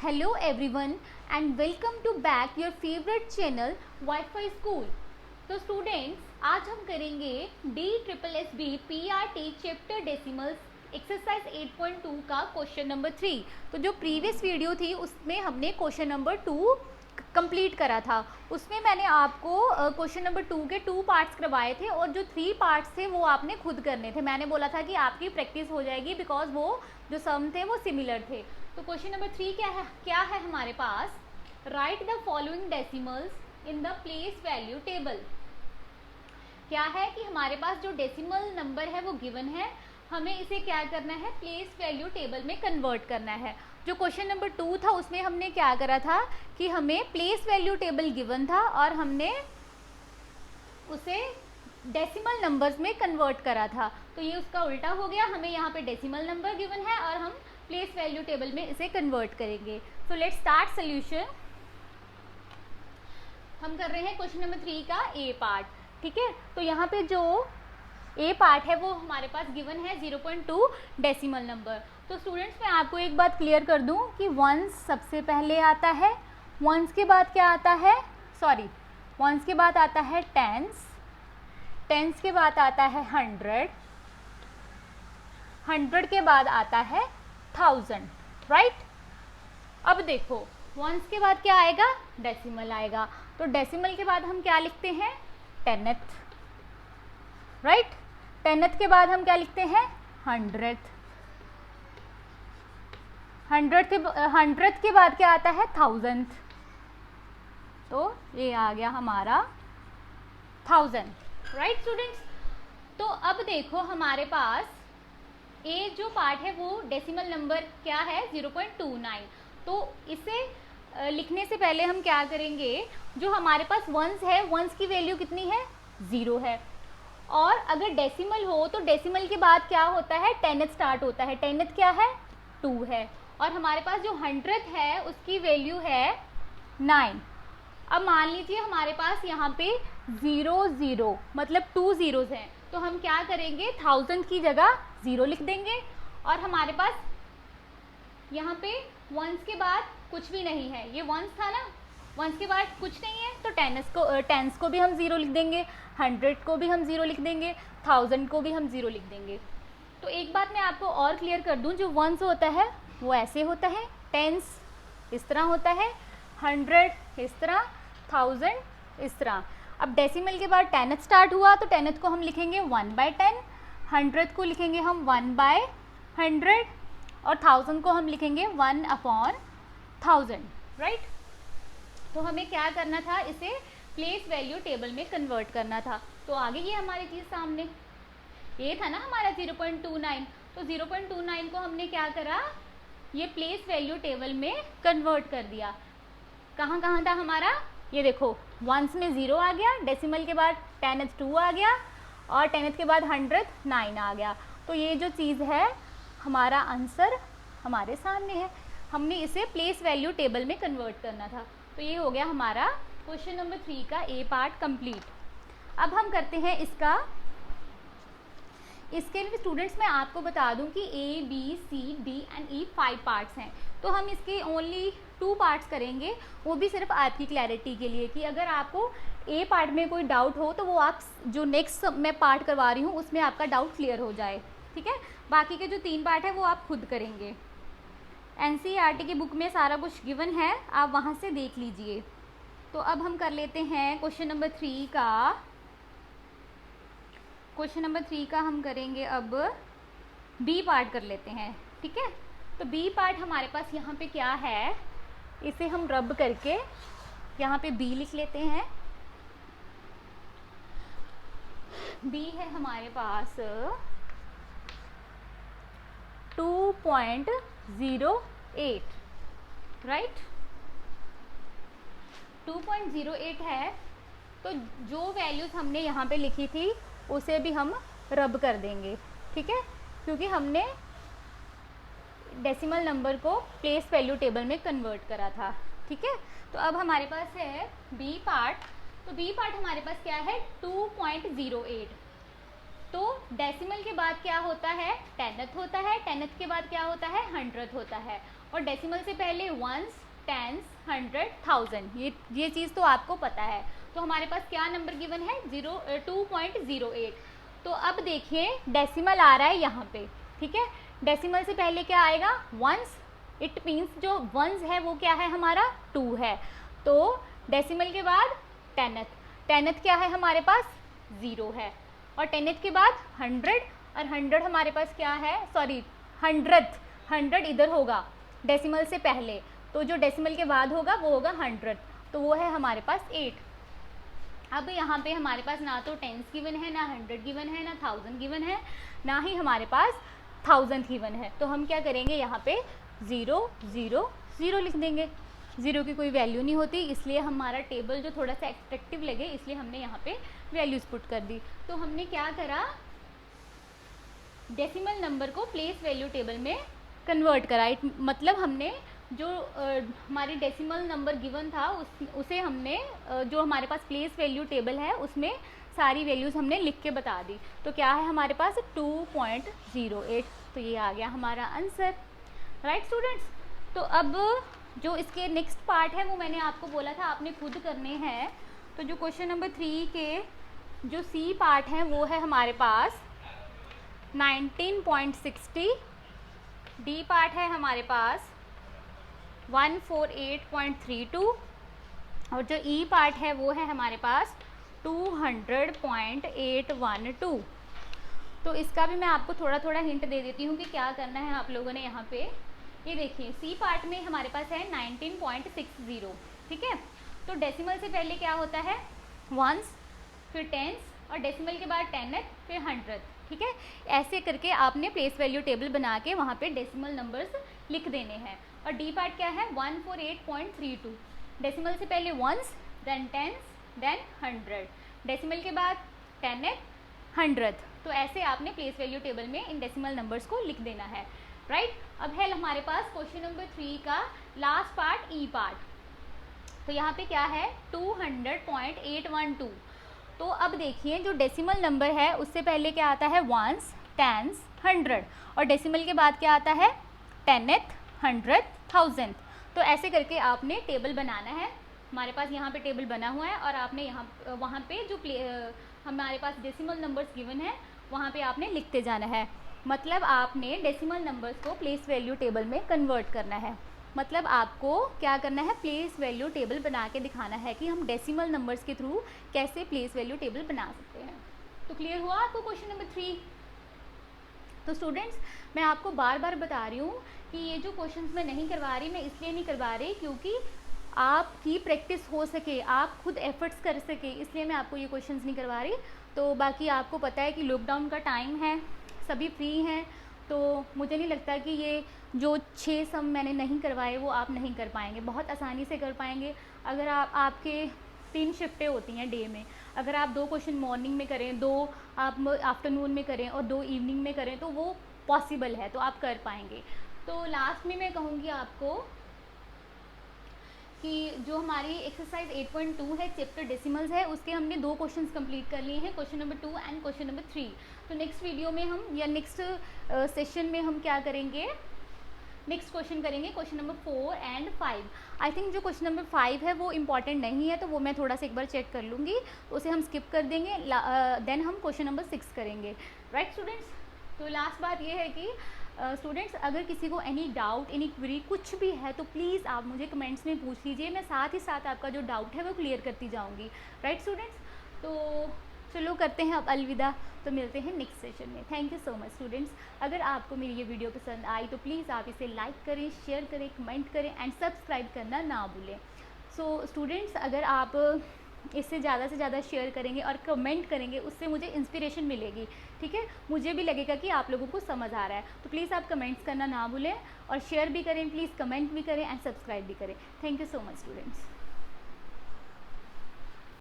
Hello everyone and welcome to back your favorite channel Wi-Fi School। तो students आज हम करेंगे DSSB PRT chapter decimals exercise 8.2 का question number 3। तो जो प्रीवियस वीडियो थी उसमें हमने क्वेश्चन नंबर 2 कंप्लीट करा था। उसमें मैंने आपको क्वेश्चन नंबर 2 के 2 पार्ट्स करवाए थे और जो 3 पार्ट्स थे वो आपने खुद करने थे। मैंने बोला था कि आपकी प्रैक्टिस हो जाएगी बिकॉज वो जो सम थे वो सिमिलर थे। तो क्वेश्चन नंबर 3 क्या है हमारे पास, write the following decimals in the place value table. क्या है कि हमारे पास जो डेसिमल नंबर है वो गिवन है, हमें इसे क्या करना है, प्लेस वैल्यू टेबल में कन्वर्ट करना है। जो क्वेश्चन नंबर 2 था उसमें हमने क्या करा था कि हमें प्लेस वैल्यू टेबल गिवन था और हमने उसे डेसिमल नंबर्स में कन्वर्ट करा था। तो ये उसका उल्टा हो गया, हमें यहाँ पे डेसिमल नंबर गिवन है और हम प्लेस वैल्यू टेबल में इसे कन्वर्ट करेंगे। So let's start solution. हम कर रहे हैं क्वेश्चन नंबर 3 का ए पार्ट, ठीक है। तो यहाँ पे जो ए पार्ट है वो हमारे पास गिवन है 0.2 डेसिमल नंबर। तो स्टूडेंट्स मैं आपको एक बात क्लियर कर दूं कि वंस सबसे पहले आता है, वंस के बाद क्या आता है, वंस के बाद आता है टेंस, टेंस के बाद आता है 100, 100 के बाद आता है 1000, राइट। अब देखो वंस के बाद क्या आएगा, डेसिमल आएगा। तो डेसिमल के बाद हम क्या लिखते हैं, टेनथ, राइट। टेनथ के बाद हम क्या लिखते हैं, 100th, 100th के बाद क्या आता है, 1000th। तो ये आ गया हमारा 1000, राइट स्टूडेंट्स। तो अब देखो हमारे पास ए जो पार्ट है वो डेसिमल नंबर क्या है, 0.29। तो इसे लिखने से पहले हम क्या करेंगे, जो हमारे पास वंस है, वंस की वैल्यू कितनी है, 0 है। और अगर डेसिमल हो तो डेसिमल के बाद क्या होता है, टेनथ स्टार्ट होता है। टेनथ क्या है, 2 है। और हमारे पास जो 100th है उसकी वैल्यू है 9। अब मान लीजिए हमारे पास यहाँ पे 0 मतलब 2 zeros हैं, तो हम क्या करेंगे, 1000 की जगह 0 लिख देंगे। और हमारे पास यहाँ पे वंस के बाद कुछ भी नहीं है, ये वंस था ना, वंस के बाद कुछ नहीं है तो टेंस को भी हम 0 लिख देंगे, 100 को भी हम 0 लिख देंगे, 1000 को भी हम 0 लिख देंगे। तो एक बात मैं आपको और क्लियर कर दूं, जो वंस होता है वो ऐसे होता है, टेंस इस तरह होता है, 100 इस तरह, 1000 इस तरह। अब डेसिमल के बाद टेनथ स्टार्ट हुआ तो टेनथ को हम लिखेंगे 1/10, 100th को लिखेंगे हम 1/100 और 1000 को हम लिखेंगे 1/1000, राइट। तो हमें क्या करना था, इसे प्लेस वैल्यू टेबल में कन्वर्ट करना था। तो आगे ये हमारी चीज़ सामने, ये था ना हमारा 0.29। तो 0.29 को हमने क्या करा, ये प्लेस वैल्यू टेबल में कन्वर्ट कर दिया। कहाँ कहाँ था हमारा, ये देखो वंस में 0 आ गया, डेसिमल के बाद टेनथ 2 आ गया और टेनथ के बाद 100th 9 आ गया। तो ये जो चीज़ है हमारा आंसर हमारे सामने है, हमने इसे प्लेस वैल्यू टेबल में कन्वर्ट करना था। तो ये हो गया हमारा क्वेश्चन नंबर 3 का ए पार्ट कंप्लीट। अब हम करते हैं इसके लिए स्टूडेंट्स मैं आपको बता दूं कि A B C D and E 5 parts हैं। तो हम इसके ओनली 2 पार्ट्स करेंगे, वो भी सिर्फ आपकी क्लैरिटी के लिए कि अगर आपको ए पार्ट में कोई डाउट हो तो वो आप जो नेक्स्ट मैं पार्ट करवा रही हूँ उसमें आपका डाउट क्लियर हो जाए, ठीक है। बाकी के जो 3 पार्ट है वो आप खुद करेंगे। एनसीईआरटी की बुक में सारा कुछ गिवन है, आप वहाँ से देख लीजिए। तो अब हम कर लेते हैं क्वेश्चन नंबर 3 का। क्वेश्चन नंबर 3 का हम करेंगे अब बी पार्ट कर लेते हैं, ठीक है। तो बी पार्ट हमारे पास यहाँ पे क्या है, इसे हम रब करके यहाँ पे बी लिख लेते हैं। बी है हमारे पास 2.08, राइट। 2.08 है। तो जो वैल्यूज हमने यहाँ पे लिखी थी उसे भी हम रब कर देंगे, ठीक है, क्योंकि हमने डेसिमल नंबर को प्लेस वैल्यू टेबल में कन्वर्ट करा था, ठीक है। तो अब हमारे पास है बी पार्ट। तो बी पार्ट हमारे पास क्या है, 2.08। तो डेसिमल के बाद क्या होता है, टेनथ होता है, टेनथ के बाद क्या होता है, हंड्रेड होता है, और डेसिमल से पहले वंस, टेंस, हंड्रेड, थाउजेंड, ये चीज़ तो आपको पता है। तो हमारे पास क्या नंबर गिवन है, 2.08। तो अब देखिए डेसिमल आ रहा है यहाँ पे, ठीक है। डेसिमल से पहले क्या आएगा, वंस, इट मीन्स जो वंस है वो क्या है हमारा 2 है। तो डेसिमल के बाद टेनथ, टेनथ क्या है हमारे पास 0 है, और टेनथ के बाद 100, और 100 हमारे पास क्या है, सॉरी 100 इधर होगा डेसिमल से पहले, तो जो डेसिमल के बाद होगा वो होगा 100, तो वो है हमारे पास 8। अब यहाँ पे हमारे पास ना तो टेंस गिवन है, ना 100 गिवन है, ना 1000 गिवन है, ना ही हमारे पास 1000 गिवन है। तो हम क्या करेंगे, यहाँ पे 0 0 0 लिख देंगे। 0 की कोई वैल्यू नहीं होती, इसलिए हमारा टेबल जो थोड़ा सा एट्रैक्टिव लगे इसलिए हमने यहाँ पे वैल्यूज पुट कर दी। तो हमने क्या करा, डेसिमल नंबर को प्लेस वैल्यू टेबल में कन्वर्ट करा। मतलब हमने जो हमारी डेसिमल नंबर गिवन था उसे हमने जो हमारे पास प्लेस वैल्यू टेबल है उसमें सारी वैल्यूज़ हमने लिख के बता दी। तो क्या है हमारे पास 2.08, तो ये आ गया हमारा आंसर, राइट स्टूडेंट्स। तो अब जो इसके नेक्स्ट पार्ट है वो मैंने आपको बोला था आपने खुद करने हैं। तो जो क्वेश्चन नंबर 3 के जो सी पार्ट है वो है हमारे पास 19.60, डी पार्ट है हमारे पास 148.32, और जो ई पार्ट है वो है हमारे पास 200.812। तो इसका भी मैं आपको थोड़ा थोड़ा हिंट दे देती हूँ कि क्या करना है आप लोगों ने यहाँ पे। ये देखिए सी पार्ट में हमारे पास है 19.60, ठीक है। तो डेसिमल से पहले क्या होता है, वंस, फिर टेंस, और डेसिमल के बाद टेनथ, फिर 100, ठीक है। ऐसे करके आपने प्लेस वैल्यू टेबल बना के वहाँ पे डेसिमल नंबर्स लिख देने हैं। और डी पार्ट क्या है 148.32, डेसिमल से पहले ones, then tens, then 100, decimal के बाद टेनथ, 100। तो ऐसे आपने प्लेस वैल्यू टेबल में इन डेसिमल नंबर्स को लिख देना है, राइट। अब है हमारे पास क्वेश्चन नंबर 3 का लास्ट पार्ट, ई पार्ट। तो यहाँ पे क्या है 200.812। तो अब देखिए जो डेसिमल नंबर है उससे पहले क्या आता है, वंस, टेंस, 100, और डेसिमल के बाद क्या आता है, टेनथ, 100, 1000। तो ऐसे करके आपने टेबल बनाना है। हमारे पास यहाँ पे टेबल बना हुआ है, और आपने यहाँ वहाँ पे जो हमारे पास डेसिमल नंबर्स गिवन है वहाँ पे आपने लिखते जाना है। मतलब आपने डेसिमल नंबर्स को प्लेस वैल्यू टेबल में कन्वर्ट करना है। मतलब आपको क्या करना है, प्लेस वैल्यू टेबल बना के दिखाना है कि हम डेसिमल नंबर्स के थ्रू कैसे प्लेस वैल्यू टेबल बना सकते हैं। तो क्लियर हुआ आपको क्वेश्चन नंबर 3। तो स्टूडेंट्स मैं आपको बार बार बता रही हूँ कि ये जो क्वेश्चंस मैं नहीं करवा रही, मैं इसलिए नहीं करवा रही क्योंकि आपकी प्रैक्टिस हो सके, आप खुद एफर्ट्स कर सके, इसलिए मैं आपको ये क्वेश्चंस नहीं करवा रही। तो बाकी आपको पता है कि लॉकडाउन का टाइम है, सभी फ्री हैं, तो मुझे नहीं लगता कि ये जो 6 सम मैंने नहीं करवाए वो आप नहीं कर पाएंगे, बहुत आसानी से कर पाएंगे। अगर आपके 3 शिफ्टें होती हैं डे में, अगर आप 2 क्वेश्चन मॉर्निंग में करें, 2 आप आफ्टरनून में करें और 2 इवनिंग में करें तो वो पॉसिबल है, तो आप कर पाएंगे। तो लास्ट में मैं कहूँगी आपको कि जो हमारी एक्सरसाइज 8.2 है, चैप्टर डेसिमल्स है, उसके हमने 2 क्वेश्चंस कंप्लीट कर लिए हैं, question number 2 and question number 3। तो नेक्स्ट वीडियो में हम या नेक्स्ट सेशन में हम क्या करेंगे, नेक्स्ट क्वेश्चन करेंगे question number 4 and 5। I think जो क्वेश्चन नंबर 5 है वो इम्पॉर्टेंट नहीं है, तो वो मैं थोड़ा सा एक बार चेक कर लूँगी, उसे हम स्किप कर देंगे, देन हम क्वेश्चन नंबर 6 करेंगे, राइट स्टूडेंट्स। तो लास्ट बात ये है कि स्टूडेंट्स अगर किसी को एनी डाउट, एनी क्वेरी कुछ भी है तो प्लीज़ आप मुझे कमेंट्स में पूछ लीजिए, मैं साथ ही साथ आपका जो डाउट है वो क्लियर करती जाऊँगी, राइट स्टूडेंट्स। तो चलो करते हैं अब अलविदा, तो मिलते हैं नेक्स्ट सेशन में। Thank you so much students. अगर आपको मेरी ये वीडियो पसंद आई तो प्लीज़ आप इसे लाइक करें, शेयर करें, कमेंट करें एंड सब्सक्राइब करना ना भूलें। सो स्टूडेंट्स अगर आप इससे ज़्यादा से ज़्यादा शेयर करेंगे और कमेंट करेंगे उससे मुझे इंस्पिरेशन मिलेगी, ठीक है, मुझे भी लगेगा कि आप लोगों को समझ आ रहा है। तो प्लीज़ आप कमेंट्स करना ना भूलें और शेयर भी करें, प्लीज़ कमेंट भी करें एंड सब्सक्राइब भी करें। Thank you so much students.